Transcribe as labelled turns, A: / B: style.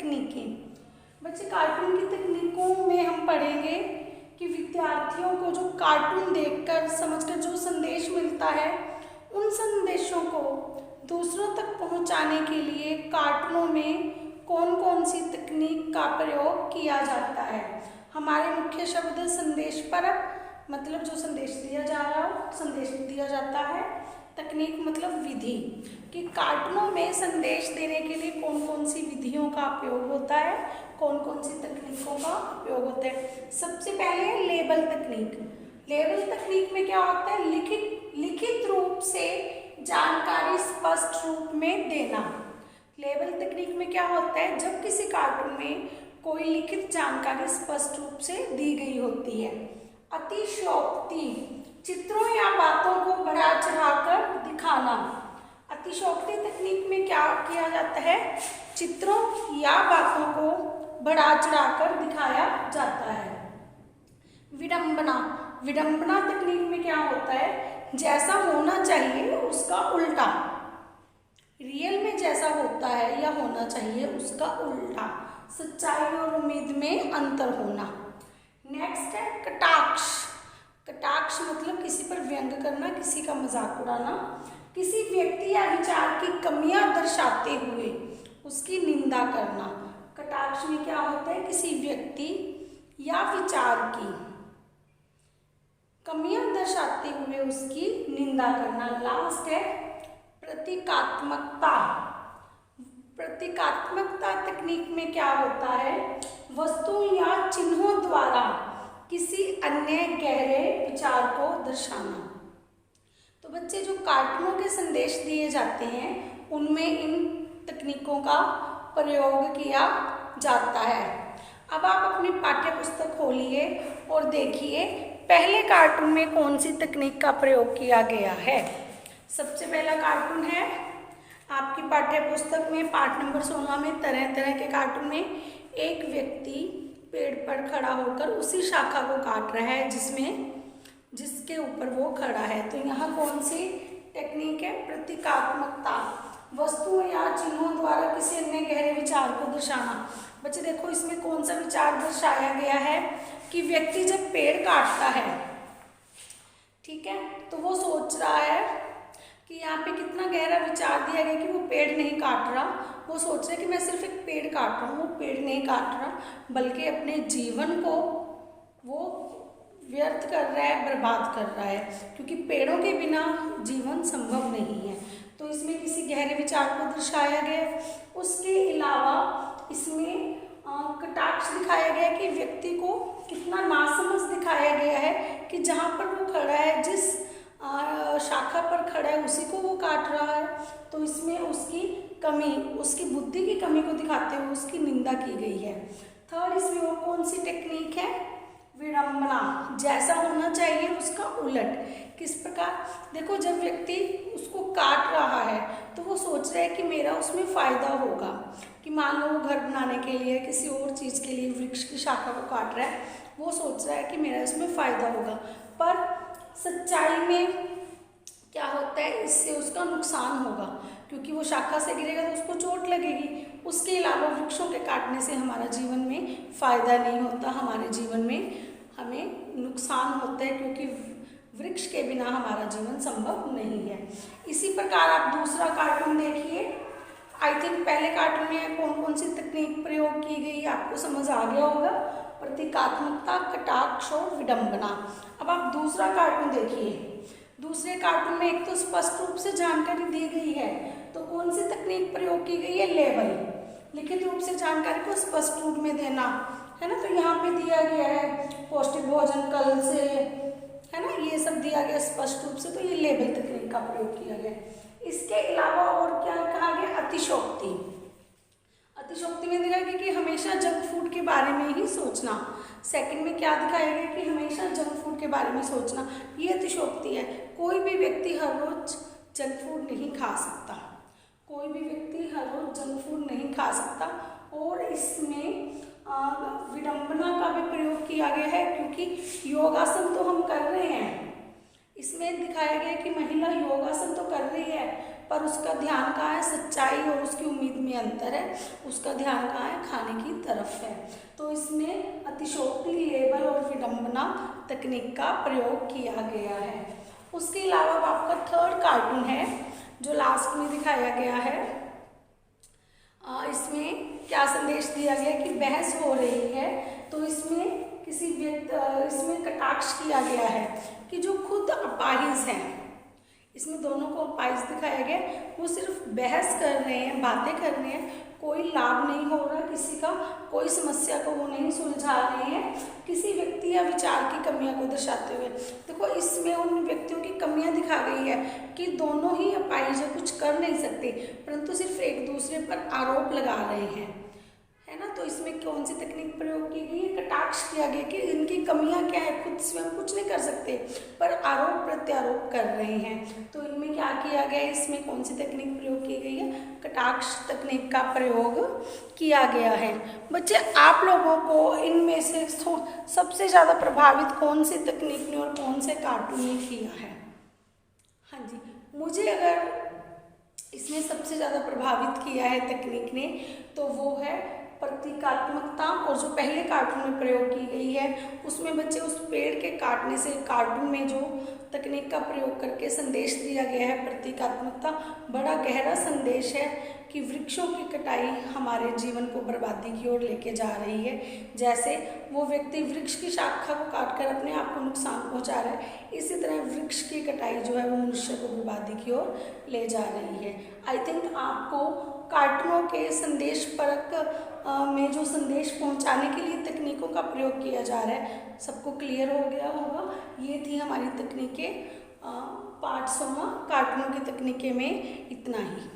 A: तकनीकें। बच्चे कार्टून की तकनीकों में हम पढ़ेंगे कि विद्यार्थियों को जो कार्टून देखकर समझकर जो संदेश मिलता है, उन संदेशों को दूसरों तक पहुंचाने के लिए कार्टूनों में कौन कौन सी तकनीक का प्रयोग किया जाता है। हमारे मुख्य शब्द संदेशपरक, मतलब जो संदेश दिया जा रहा हो, संदेश दिया जाता है। तकनीक मतलब विधि, कि कार्टूनों में संदेश देने के लिए कौन कौन सी विधियों का उपयोग होता है, कौन कौन सी तकनीकों का उपयोग होता है। सबसे पहले लेबल तकनीक। लेबल तकनीक में क्या होता है, लिखित रूप से जानकारी स्पष्ट रूप में देना। लेबल तकनीक में क्या होता है, जब किसी कार्टून में कोई लिखित जानकारी स्पष्ट रूप से दी गई होती है। अतिशयोक्ति, चित्रों या बातों को बढ़ा चढ़ाकर दिखाना। अतिशयोक्ति तकनीक में क्या किया जाता है, चित्रों या बातों को बढ़ा चढ़ाकर दिखाया जाता है। विडंबना, विडंबना तकनीक में क्या होता है, जैसा होना चाहिए उसका उल्टा, रियल में जैसा होता है या होना चाहिए उसका उल्टा, सच्चाई और उम्मीद में अंतर होना। नेक्स्ट है कटाक्ष। कटाक्ष मतलब किसी पर व्यंग करना, किसी का मजाक उड़ाना, किसी व्यक्ति या विचार की कमियां दर्शाते हुए उसकी निंदा करना। कटाक्ष में क्या होता है, किसी व्यक्ति या विचार की कमियां दर्शाते हुए उसकी निंदा करना। लास्ट है प्रतीकात्मकता। प्रतीकात्मकता तकनीक में क्या होता है, वस्तु या चिन्हों द्वारा किसी अन्य गहरे विचार को दर्शाना। तो बच्चे जो कार्टूनों के संदेश दिए जाते हैं उनमें इन तकनीकों का प्रयोग किया जाता है। अब आप अपनी पाठ्य पुस्तक खोलिए और देखिए पहले कार्टून में कौन सी तकनीक का प्रयोग किया गया है। सबसे पहला कार्टून है आपकी पाठ्य पुस्तक में पाठ नंबर 16 में तरह तरह के कार्टून में एक व्यक्ति पेड़ पर खड़ा होकर उसी शाखा को काट रहा है जिसके ऊपर वो खड़ा है। तो यहाँ कौन सी टेक्निक है, प्रतीकात्मकता, वस्तुओं या चिन्हों द्वारा किसी अन्य गहरे विचार को दर्शाना। बच्चे देखो इसमें कौन सा विचार दर्शाया गया है कि व्यक्ति जब पेड़ काटता है, ठीक है, तो वो सोच रहा है कि यहाँ पे कितना गहरा विचार दिया गया कि वो पेड़ नहीं काट रहा, वो सोच रहा है कि मैं सिर्फ एक पेड़ काट रहा हूँ, वो पेड़ नहीं काट रहा बल्कि अपने जीवन को वो व्यर्थ कर रहा है, बर्बाद कर रहा है, क्योंकि पेड़ों के बिना जीवन संभव नहीं है। तो इसमें किसी गहरे विचार को दर्शाया गया। उसके अलावा इसमें कटाक्ष दिखाया गया कि व्यक्ति को कितना नासमझ दिखाया गया है कि जहाँ पर वो खड़ा है, जिस शाखा पर खड़ा है उसी को वो काट रहा है। तो इसमें उसकी कमी, उसकी बुद्धि की कमी को दिखाते हुए उसकी निंदा की गई है। थर्ड, इसमें और कौन सी टेक्निक है, विडंबना, जैसा होना चाहिए उसका उलट। किस प्रकार, देखो जब व्यक्ति उसको काट रहा है तो वो सोच रहा है कि मेरा उसमें फ़ायदा होगा, कि मान लो वो घर बनाने के लिए किसी और चीज़ के लिए वृक्ष की शाखा को काट रहा है, वो सोच रहा है कि मेरा इसमें फ़ायदा होगा, पर सच्चाई में क्या होता है, इससे उसका नुकसान होगा, क्योंकि वो शाखा से गिरेगा तो उसको चोट लगेगी। उसके अलावा वृक्षों के काटने से हमारा जीवन में फ़ायदा नहीं होता, हमारे जीवन में हमें नुकसान होता है, क्योंकि वृक्ष के बिना हमारा जीवन संभव नहीं है। इसी प्रकार आप दूसरा कार्टून देखिए। आई थिंक पहले कार्टून में कौन कौन सी तकनीक प्रयोग की गई आपको समझ आ गया होगा, प्रतीकात्मकता, कटाक्ष और विडंबना। अब आप दूसरा कार्टून देखिए। दूसरे कार्टून में एक तो स्पष्ट रूप से जानकारी दी गई है, तो कौन सी तकनीक प्रयोग की गई है, लेबल, लिखित रूप से जानकारी को स्पष्ट रूप में देना, है ना। तो यहाँ पे दिया गया है पौष्टिक भोजन कल से, है ना, ये सब दिया गया स्पष्ट रूप से, तो ये लेबल तकनीक का प्रयोग किया गया। इसके अलावा और क्या कहा गया, अतिशयोक्ति। अतिशयोक्ति में दिखाया गया कि हमेशा जंक फूड के बारे में ही सोचना। सेकंड में क्या दिखाया गया कि हमेशा जंक फूड के बारे में सोचना, ये अतिशयोक्ति है। कोई भी व्यक्ति हर रोज जंक फूड नहीं खा सकता, कोई भी व्यक्ति हर रोज जंक फूड नहीं खा सकता। और इसमें विडंबना का भी प्रयोग किया गया है, क्योंकि योगासन तो हम कर रहे हैं, इसमें दिखाया गया कि महिला योगासन तो कर रही है, पर उसका ध्यान कहाँ है, सच्चाई और उसकी उम्मीद में अंतर है, उसका ध्यान कहाँ है, खाने की तरफ है। तो इसमें अतिशयोक्ति, लेबल और विडंबना तकनीक का प्रयोग किया गया है। उसके अलावा अब आपका थर्ड कार्टून है जो लास्ट में दिखाया गया है। इसमें क्या संदेश दिया गया कि बहस हो रही है, तो इसमें इसमें कटाक्ष किया गया है कि जो खुद अपाहिज हैं, इसमें दोनों को अपाहिज दिखाया गया, वो सिर्फ बहस कर रहे हैं, बातें कर रहे हैं, कोई लाभ नहीं हो रहा किसी का, कोई समस्या को वो नहीं सुलझा रहे हैं, किसी व्यक्ति या विचार की कमियां को दर्शाते हुए। देखो इसमें उन व्यक्तियों की कमियां दिखा गई है कि दोनों ही अपाहिज कुछ कर नहीं सकते, परंतु सिर्फ एक दूसरे पर आरोप लगा रहे हैं, है ना। तो इसमें कौन सी तकनीक प्रयोग की गई है, कटाक्ष किया गया कि इनकी कमियां क्या है, खुद स्वयं कुछ नहीं कर सकते पर आरोप प्रत्यारोप कर रहे हैं। तो इनमें क्या किया गया है, इसमें कौन सी तकनीक प्रयोग की गई है, कटाक्ष तकनीक का प्रयोग किया गया है। बच्चे आप लोगों को इनमें से सबसे ज़्यादा प्रभावित कौन सी तकनीक ने और कौन से कार्टून ने किया है? हाँ जी, मुझे अगर इसमें सबसे ज़्यादा प्रभावित किया है तकनीक ने, तो वो है प्रतीकात्मकता। और जो पहले कार्टून में प्रयोग की गई है उसमें बच्चे उस पेड़ के काटने से, कार्टून में जो तकनीक का प्रयोग करके संदेश दिया गया है प्रतीकात्मकता, बड़ा गहरा संदेश है कि वृक्षों की कटाई हमारे जीवन को बर्बादी की ओर लेके जा रही है। जैसे वो व्यक्ति वृक्ष की शाखा को काटकर अपने आप को नुकसान पहुंचा रहा है, इसी तरह वृक्ष की कटाई जो है वो मनुष्य को बर्बादी की ओर ले जा रही है। आई थिंक आपको कार्टूनों के संदेश परक में जो संदेश पहुंचाने के लिए तकनीकों का प्रयोग किया जा रहा है सबको क्लियर हो गया होगा। ये थी हमारी तकनीकें, पार्ट 16 कार्टूनों की तकनीकें में इतना ही।